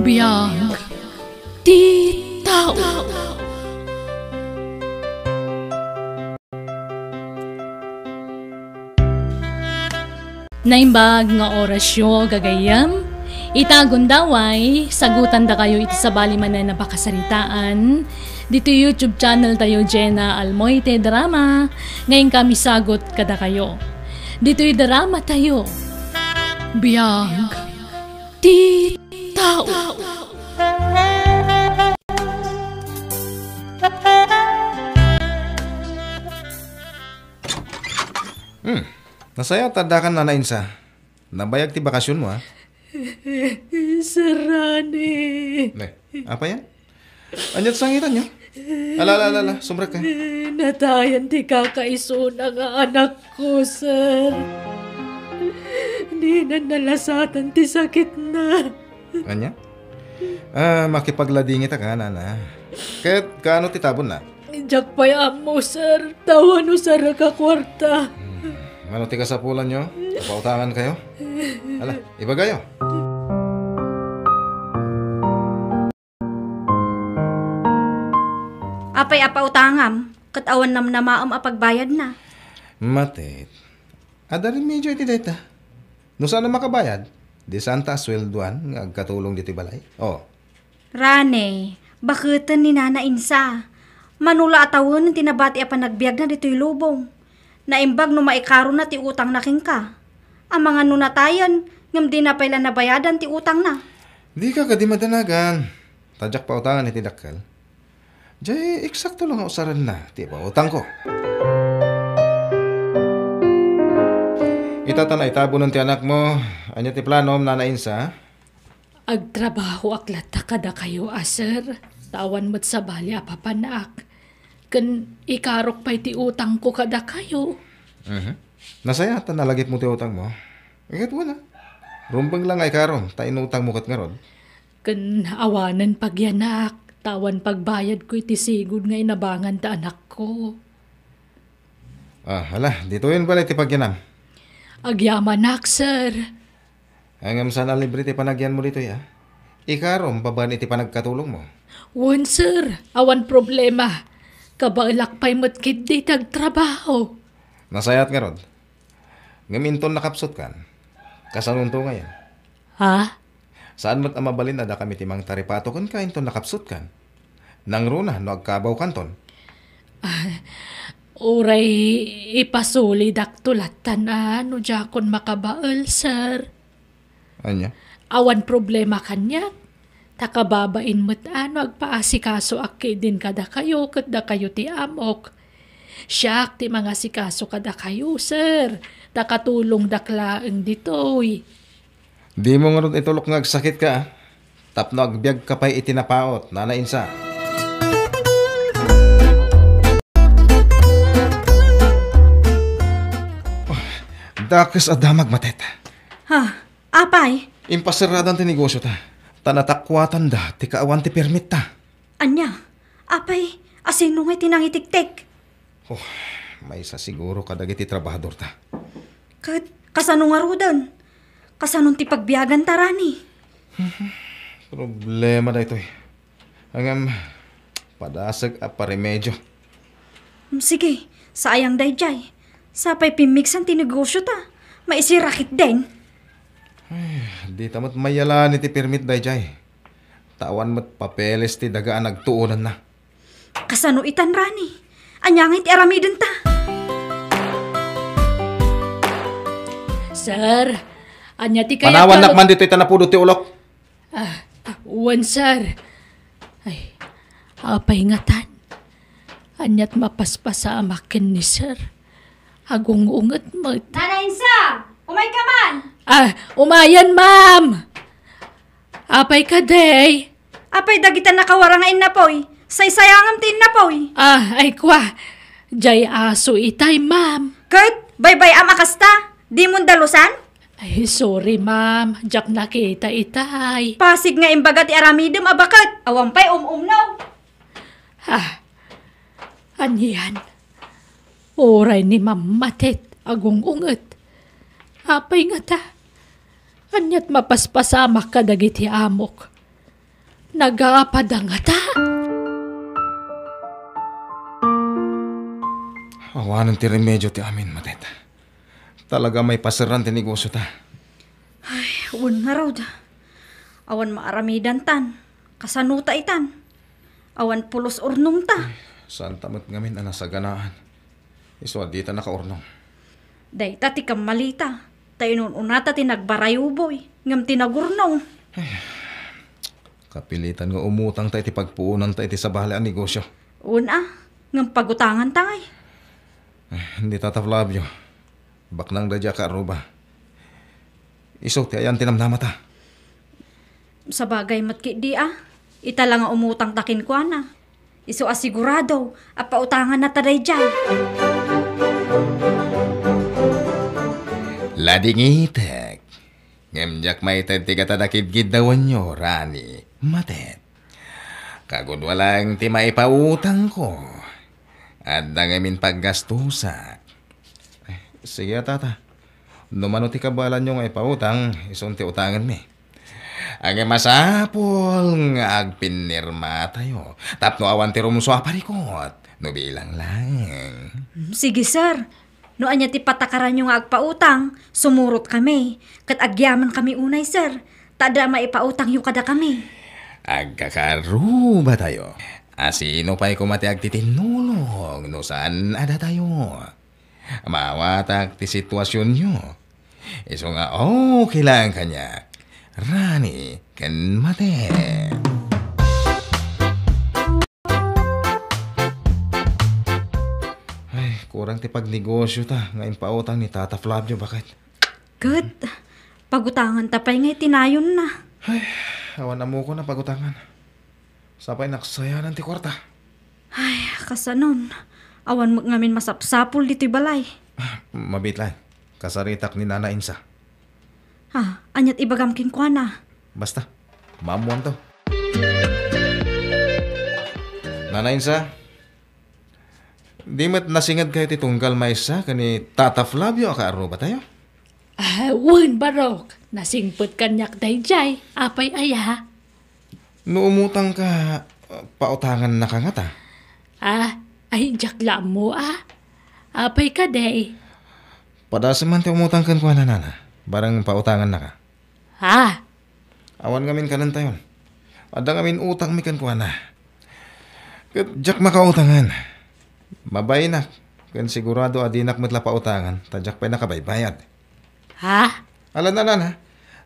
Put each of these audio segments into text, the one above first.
Biyag ti tao. Naimbag nga orasyo gagayam, itagon daway, sagutan da kayo iti sabali manen na pakasaritaan. Dito YouTube channel tayo Jenna Almoite Drama, ngayon kami sagot kada kayo. Dito'y drama tayo, biyag ti tao. Nasaya tadakan na nainsa. Nabayag ti bakasyon mo, ha? Sarane. Apa yan? Anyat sangitan nyo? Alala, sumrek ka. Natayan ti kakaisuna nga anak ko, sir. Di na nalasatan ti sakit na. Anya? Makipaglading ita ka, nana. Kaya't kaano ti tabon na? Diyak pa'y mo, sir. Tawan o sa kwarta. Ano ti kasapulan nyo? Kapautangan kayo? Ala, iba kayo. Apay apautangam, katawan nam namaam apagbayad na. Matit. Ada rin medyo iti data. No saan na makabayad? Di santa swelduan nga katulong diti balay. Oh. Rane, bakutan ni Nana Insa. Manula atawon ng tinabati apa nagbiag na dito'y lubong. Naimbag no maikaro na ti utang na king ka. Ang mga nunatayan, ngam di na pala nabayadan ti utang na. Di ka madanagan. Tadyak pa utangan iti dakkel. Jay, eksakto lang usaran na. Ti pa utang ko. Itata na itabo ng ti anak mo. Anya ti plano, Nana Insa? Agtrabaho aklata kada kayo, sir. Tawan mo't sa bali apapanak. Kan ikarok pa'y ti utang ko kada kayo. Nasaya ta nalagit mo ti utang mo. Ikat mo na. Rumbang lang ay karon, ta inutang mo kat nga rod. Kan awanan pagyanak, tawan pagbayad ko iti sigod nga inabangan ta anak ko. Hala, dito yun pala iti pagyanam. Agyamanak, sir. Hanggang sana libre ti panagyan mo dito ya. Ikarom, baban iti panagkatulong mo. Wan, sir. Awan problema. Kabalakpay mo't kid di tagtrabaho. Nasayat nga rod. Ngaminton nakapsot kan. Kasanunto ngayon. Ha? Saan mo't amabalin na da kami timang taripato kan ka inton nakapsot kan. Nang runa no agkabaw kanton. Uray ipasuli daktulatan no jakon makabaal, sir. Anya? Awan problema kanya. Takababain mo't agpaasikaso aki din kada kayo kada kayo ti amok. Siyak ti mga sikaso kada kayo, sir. Takatulong daklaang ditoy. Di mo nga ron itulok nga agsakit ka. Tapno agbyag ka pa'y itinapaot, Nana Insa. Dakes adamag matet. Ha? Apay? Impasiradan ti negosyo ta. Tanatakwatan da, ti kaawan ti permit ta. Anya? Apay? Asino nga'y tinangitik-tik? May isa siguro kadagiti trabahador ta. Kasano nga rudan? Kasanong ti pagbiyagan tarani? Problema da ito eh. Hanggang padasag a paremedyo. Sige, sayang dayjay. Sapay pimiksan ti negosyo ta. Maisirakit din. Di tamot mayalan iti permit dayjay. Tawan mo't papeles ti dagaan nagtuunan na. Kasano itan rani? Anyangit aramidin ta. Sir, anya ti kaya Panawan nakman dito itanapudo ti ulok. Wan, sir. Ay, apay ngatan. Anyat mapaspasa amakin ni sir. Agungungat mo. Nana Insa! Umay ka man! Umayan, ma'am! Apay ka, day. Apay dagitan nakawarangain na poy. Say-sayangam tin na poy. Ay kwa. Jay aso itay, ma'am. Kurt, bye-bye amakasta. Di mo dalusan? Ay, sorry, ma'am. Jak nakita itay. Pasig nga imbaga ti aramidem abakat. Awampay no. Anyan. Oray ni mamatet. Agungungat. Apay nga ta. Anyat mapaspasamak ka dagiti amok. Nagapadanga ta. Awanan ti remedyo ti amin, Matet. Talaga may pasiran ti negosyo ta. Awan nga raw da. Awan maaramidan tan. Kasanuta itan. Awan pulos urnong ta. Saan tamat ngamin ang nasa ganaan? Iswa di ta nakaurnong. Day ta ti kamalita. Tayo nun unata ti nagbarayuboy. Ngam tinagurnong. Kapilitan nga umutang tayo ti pagpuunan tayo ti sabali ang negosyo. Una, ngam pagutangan tangay. Hindi Tata Flavio. Baknang dadya ka aruba. Isok ti ayan tinamnama ta. Sa bagay matki di ita lang nga umutang takin ko na. Iso asigurado, apautangan na taday dyan. Ladingitek. Ngemjak may tadtiga tadakid-gid dawan nyo, Rani. Matet. Kagod walang ti maipautang ko. At nangamin paggastusa. Sige, Tata. Numano ti kabalan nyo nga ipautang, isunti utangan mi. Ang masapol nga agpinirma tayo. Tapno awan ti rumso aparikot. No bilang lang. Sige sir, no anya ti patakaran yung agpautang, sumurot kami. Kat agyaman kami unay sir, tada maipautang yung kada kami. Agkakaru ba tayo? Asino pa'y kumati agtitinulong no saan ada tayo? Mawatak ti sitwasyon nyo. Iso nga okay lang kanya. Rani, kan mate. Ay, kurang ti pagnegosyo ta. Ngayon pautang ni Tata Flavio, bakit? Good. Pagutangan tapay ngay tinayon na. Ay, awan na mo ko na pagutangan. Sapay naksayanan ti kwarta. Ay, kasanon. Awan mo ngamin masapsapul dito'y balay. Mabit lang. Kasaritak ni Nana Insa. Anyat ibagam king kwa na. Basta, mamuan to. Nana Insa, di mat nasingad kayo ti tunggal maisa kani Tata Flavio akaaro ba tayo? Wan barok. Nasingput kanyak dayjay. Apay aya. No umutang ka, pautangan na ka nga ta. Ay jakla mo Apay ka day. Padasaman ti umutang kan kwa na nana. Barang pautangan na ka. Awan ngamin kanan tayon. Ada ngamin utang mi kan kwa na. Jak makautangan. Mabay na. Kan sigurado adinak matla pautangan. Tadyak pa'y nakabaybayad. Alam na nana.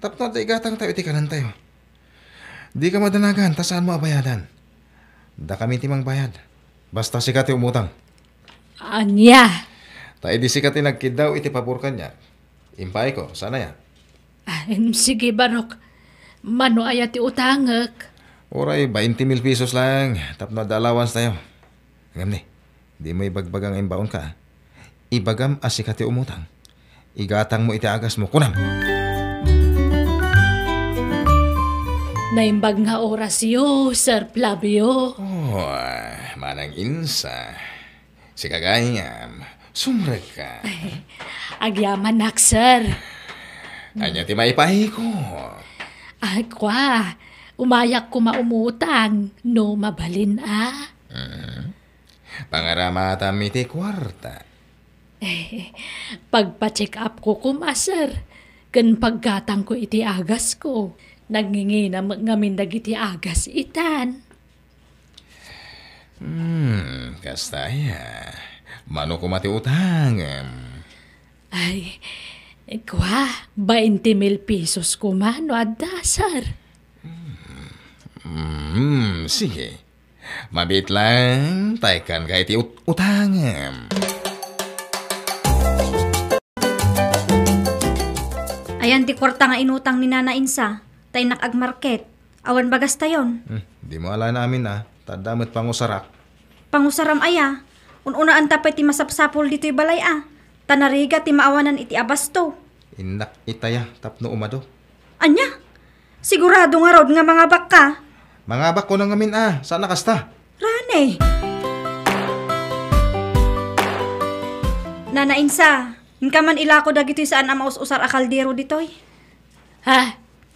Tapno at igatang tayo iti kanan tayo. Di ka madanagan, ta saan mo abayadan? Da kami timang bayad. Basta sikat yung umutang. Anya? Ta edi sikat yung nagkid daw iti paburkan niya. Impay ko, sana yan? Sige barok. Mano ayat ti utangak? Oray, 20,000 pesos lang. Tapno da allowance tayo. Ngam ni, di mo ibagbagang imbaon ka. Ibagam asikat yung umutang. Igatang mo iti agas mo, kunam. Naimbag nga orasyo, Sir Flavio. Manang Insa. Si kagayam, sumrek ka. Agyaman nak, sir. Anya ti maipahi ko. Kwa, umayak ko maumutang, no mabalin Pangarama tami ti kwarta. Pagpa-check up ko sir. Kan paggatang ko iti agas ko. Nangingina ngamin dagiti agas itan. Kastaya. Mano ko mati utang. Ay, kwa, 20,000 pesos ko mano adda, sir. Sige. Mabit lang, taykan ka iti utangam. Ayan ti kwarta nga inutang ni Nana Insa. Tay nakagmarket. Awan bagas tayon. Di mo ala namin tadamit pangusarak. Pangusaram aya. Ununaan tapay ti masapsapol dito'y balay Tanariga ti maawanan iti abasto. Inak itaya tapno umado. Anya? Sigurado nga rod nga mga baka. Mga bak ko nang ngamin sana kasta. Rane. Nana Insa, hinkaman ilako dagito'y saan amaus-usar a kaldero dito'y.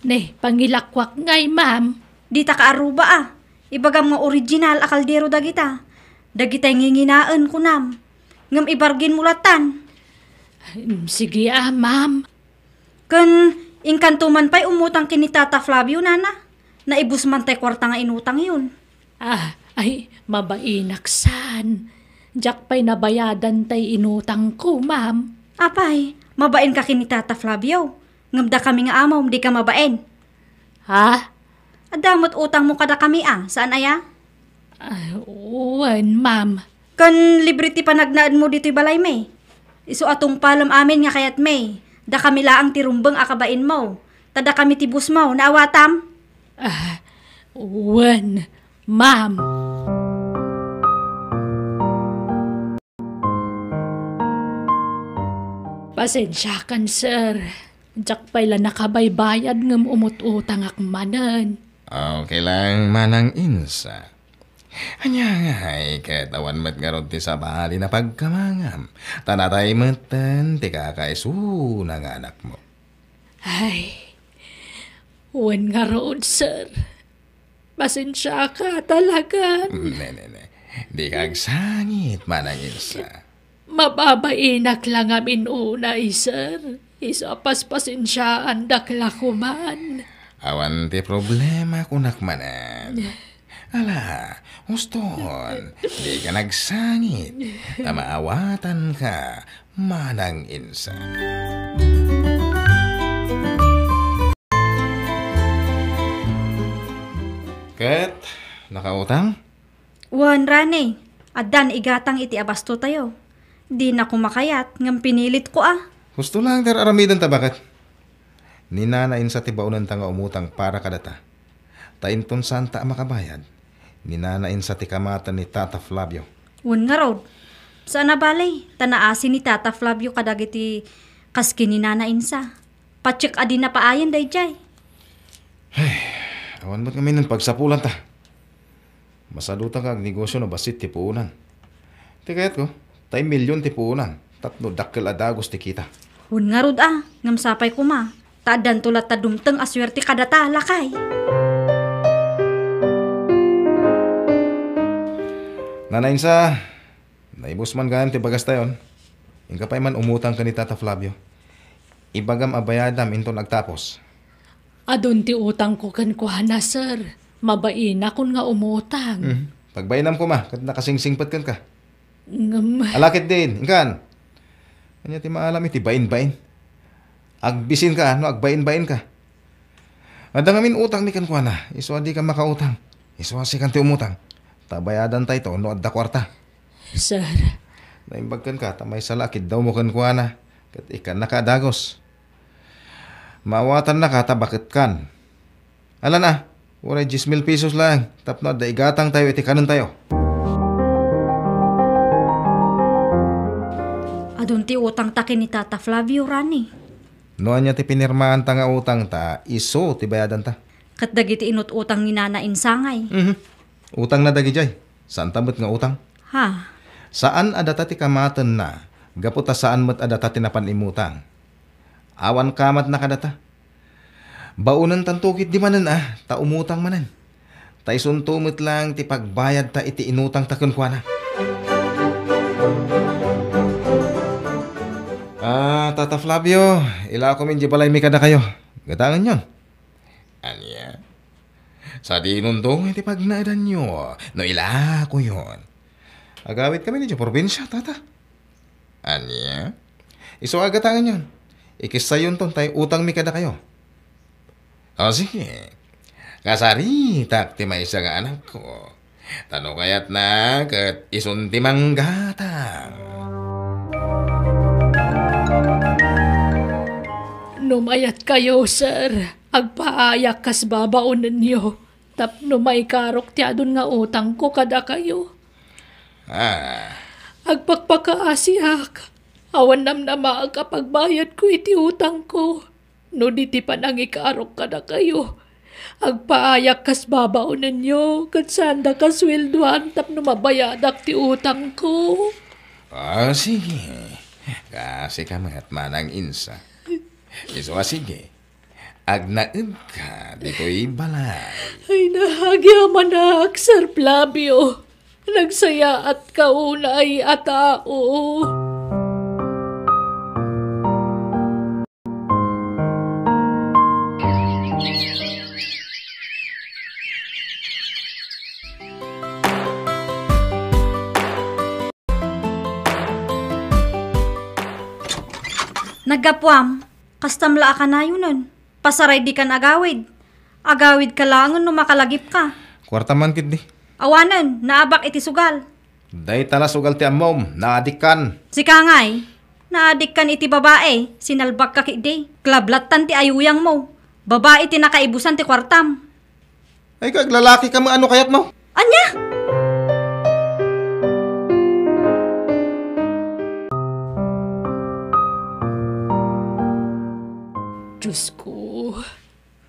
Ne, pangilakwak ngay, ma'am. Di ta kaaruba Ibagam nga original a kaldero dagita. Dagitay nginginaan kunam. Ngam ibargin mulatan. Sige ma'am. Kan inkantuman pa'y umutang kini Tata Flavio, nana. Naibus man tay kwarta nga inutang yun. Ay, mabainaksan. Diyak pa'y nabayadan tay inutang ko, ma'am. Apay, mabain ka kini Tata Flavio. Ngamda kami nga amaw, di ka mabain. Ha? Adamot utang mo kada kami saan aya? Uwan, ma'am. Kan libre ti panagnaan mo dito'y balay may. Iso atong palam amin nga kayat may. Da kami laang tirumbeng akabain mo. Tada kami tibus mo, naawatam? Uwan, ma'am. Pasensya kan, sir. Diyak pa'y la nakabaybayad ngam umut-utang akmanan. Okay lang manang insa. Anya ngay, katawan mat nga ron ti sa bali na pagkamangam. Tanatay matan, ti kakaisu ng anak mo. Ay, uwan nga roon, sir. Pasensya ka talaga. Ne. Di kagsangit manang insa. Mababainak lang amin unay, sir. Isa paspasensyaan dakla ko man. Awan ti problema kunak manan. Ala, uston, di ka nagsangit. Tamaawatan ka, manang insa. Ket, nakautang? Wan, Rane. Adan igatang iti abasto tayo. Di na kumakayat, ngam pinilit ko Gusto lang dar aramidan ta bakit? Ninanain sa tibaunan ta nga umutang para kadata. Tainton santa makabayad. Ninanain sa tikamatan ni Tata Flavio. Wan nga rod. Saan na balay? Tanaasin ni Tata Flavio kadagiti kaski ni Nana Insa. Patsik adi na paayan dayjay. Awan ba't kami ng pagsapulan ta? Masaduta kag negosyo na basit ti puunan. Tikayat ko, tay milyon ti puunan. 3 dakkel adagos ti kita. Wan nga rod ngam sapay kuma. Taadan tulat ta dumteng aswerte kadata lakay. Nanainsa, naibus man ganyan ti bagas tayon. Ingka pa'y man umutang ka ni Tata Flavio. Ibagam abayadam into nagtapos. Adun ti utang ko kan kuhana, sir. Mabaina kun nga umutang. Pagbainam ko kat nakasingsingpat kan ka. Ngam, Alakit din, ingkan. Kanya ti maalam iti bain-bain. Agbisin ka, agbain-bain ka. Adangamin utang ni kan kuhana. Iso di ka makautang. Iso si kan ti umutang. Tabayadan tayo to, no adda kwarta. sir. Naimbagkan ka, tamay salakid daw mo kan kuhana. Kat ikan nakadagos. Mawatan na ka, tabakit kan. Ala na, waray 10,000 pesos lang. Tapno, daigatang tayo, iti kanon tayo. Adun ti utang takin ni Tata Flavio, Rani. Noan niya ti pinirmaan ta nga utang ta, iso ti bayadan ta. Kat dagiti inut-utang ni Nana Insangay. Utang na dagi jay. Saan tamot nga utang? Ha? Saan adata ti kamaten na? Gaputa saan mat adata ti napanimutang? Awan kamat na kadata. Baunan tantukit di manan ta umutang manan. Ta isuntumot lang ti pagbayad ta iti inutang ta kunkwana. Tata Flavio, ila ko min di balay mi kada kayo. Gatangan yon. Anya? Sa di inuntong iti pagnaadan nyo. No ila ko yon. Agawit kami ni probinsya, tata. Anya? Iso agatangan yon. Ikisa yun ton tayo utang mi kada kayo. O sige. Kasari, tak ti may isa nga anak ko. Tano kayat na kat isunti manggatang. Numayat kayo, sir. Agpaayak kas babaon ninyo. Tapno may karok ti adun nga utang ko kada kayo. Agpakpakaasiak. Awan namnama kapag bayad ko iti utang ko. No diti pa nang ikarok kada kayo. Agpaayak kas babaon ninyo. Kansanda kaswilduan tapno mabayadak ti utang ko. Sige. Kasi kami at manang insa. Iso sige. Agnaid ka, dito'y balay. Ay nahagyaman na, Sir Flavio. Nagsaya at kaunay atao. Nagapwam, kastamla ka na yun nun. Pasaray di kan agawid. Agawid ka langon no makalagip ka. Kwarta man kid di. Awanan, naabak iti sugal. Day tala sugal ti amom, naadikan. Si Kangay, naadik kan iti babae, sinalbak ka kidi. Klablatan ti ayuyang mo. Babae ti nakaibusan ti kwartam. Ay kag lalaki ka ano kayat mo? Anya? Diyos ko,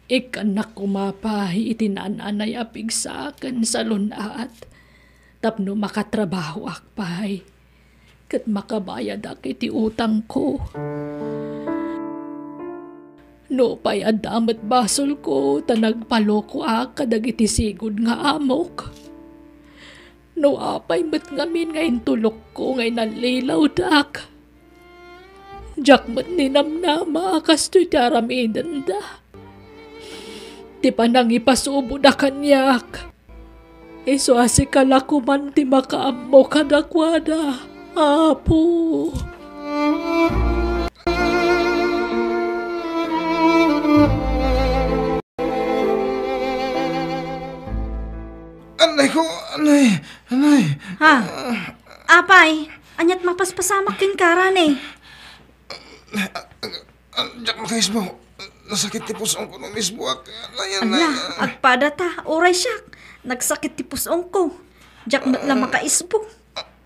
ikanak kumapahi itinananay apig sa akin sa lunat. Tapno makatrabaho akpay. Kat makabayad ak iti utang ko. No pa'y adamat basol ko, tanagpaloko ak kadag iti sigod nga amok. No apay met ngamin ngayon tulok ko ngay nalilaw dak. Jak mat ninamnama akas to'y taramidan da. Ti panang ipasubo da kanyak. Iso asikala ko man ti makaammo kadakwada. Apo. Anay ko, anay. Ha? Apay, anyat mapaspasamak kin karan eh. Diyak makais mo. Nasakit ti pusong ko nung mismo. Ala, agpada ta, oray siyak. Nagsakit ti pusong ko. Diyak matla makaisbo.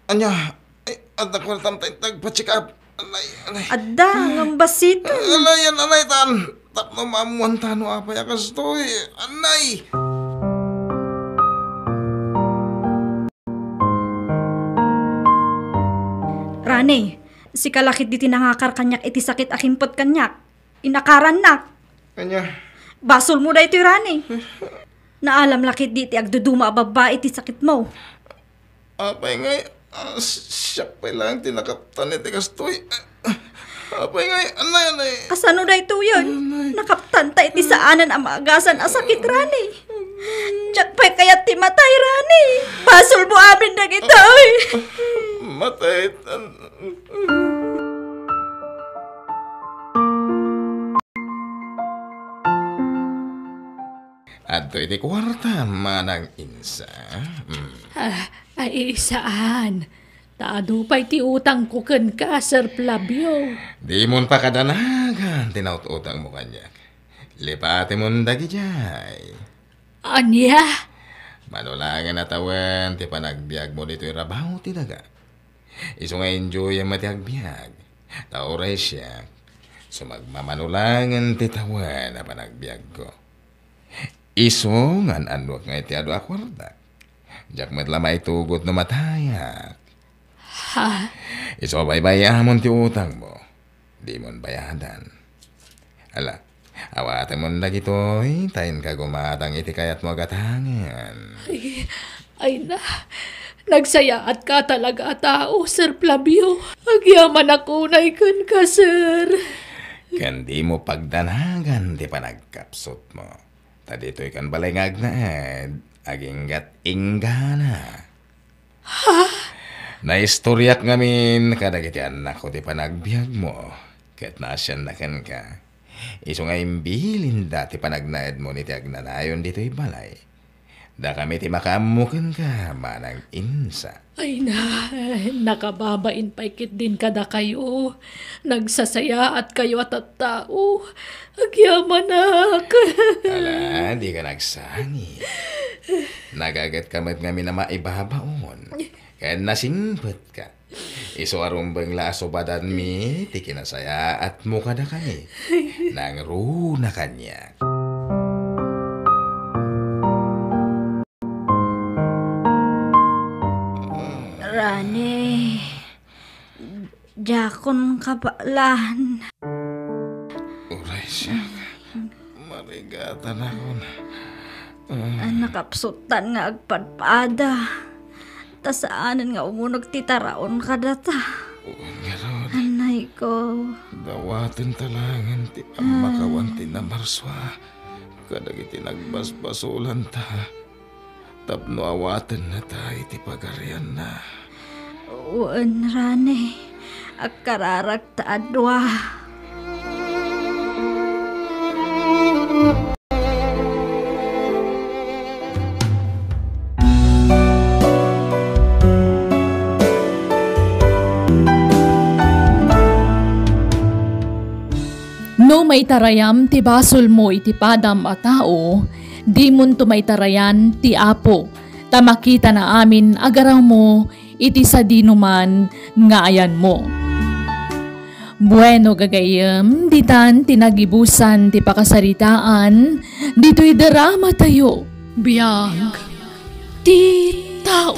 Anya, adda ko na tamtay tagpa-check up. Anay. Adda, ngambasito. Anay, tan. Tapno maamuan tano apay akas to eh. Anay. Rane, si kalakit di tinangakar kanyak iti sakit akimpot kanyak. Inakaran nak. Anya. Basol mo da ito Rane. Naalam lakit di ti agduduma ababa iti sakit mo. Apay ngay, siyak pa lang tinakaptan iti kastoy. Apay ngay, anay. Kasano da ito yun? Nakaptan ta iti saanan ang maagasan a sakit Rane. Diyak pa'y kayat ti matay Rane. Basol mo amin na kita eh. Matay. Adto iti kwarta manang insa. Ay saan? Taado pa'y ti utang ko ken ka, Sir Flavio. Di mon pa kadanagan tinaut-utang mo kanyak. Lipati mon dagi jay. Anya? Manulangan natawan ti panagbiag mo dito'y rabaw ti daga. Iso nga enjoy ang matiagbiag. Tauray siya. So magmamanulangan ti tawan na panagbiag ko. Iso nga anwak nga iti adu akwarda. Diyak matlamay tugot no matayak. Ha? Iso baybayamon ti utang mo. Di mon bayadan. Ala, awatan mon lagi to'y tayin ka gumatang iti kayat mo agatangan. Ay na, nagsaya at ka talaga tao, Sir Flavio. Agyaman ako na ikon ka, sir. Kandi mo pagdanagan di pa nagkapsot mo. Tadito'y kan balay ngagnaad, aginggat inggana. Ha? Naistoryak ngamin kadagiti anak ko di pa nagbiag mo. Kat nasyan na kan ka. Iso nga imbilin dati pa nagnaad mo ni ti agnanayon dito'y balay. Da kami ti makamukan ka, manang insa. Ay na, nakababain paikit din kada kayo. Nagsasaya at kayo at tao. Agyaman ak. Ala, di ka nagsangi. Nagagat kamat ngami na maibabaon. Kaya nasimpet ka. Iso arumbang laso badan mi, ti kinasaya at mukha na kani. Nang runa kanya. Rane, jakon kabalan. Uray siya. Marigatan ako na. Nakapsutan nga agpadpada. Tasaanan nga umunog titaraon ka data. Ngaron, Anay ko. dawatin talangan ti ang makawanti na marswa. Kadag iti nagbasbasulan ta. Tapno awaten na ta iti pagarian na. Uwan rane. Akararak taadwa. No may tarayam ti basol mo iti padam a tao, di mon to may tarayan ti apo. Tamakita na amin agaraw mo iti sa dinuman nga ayan mo. Bueno gagayem, ditan tinagibusan ti pakasaritaan, dito'y drama tayo. Biyag ti tao.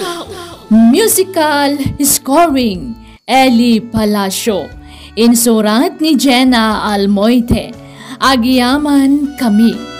Musical scoring, Eli Palacio. Insurat ni Jenna Almoite. Agyaman kami.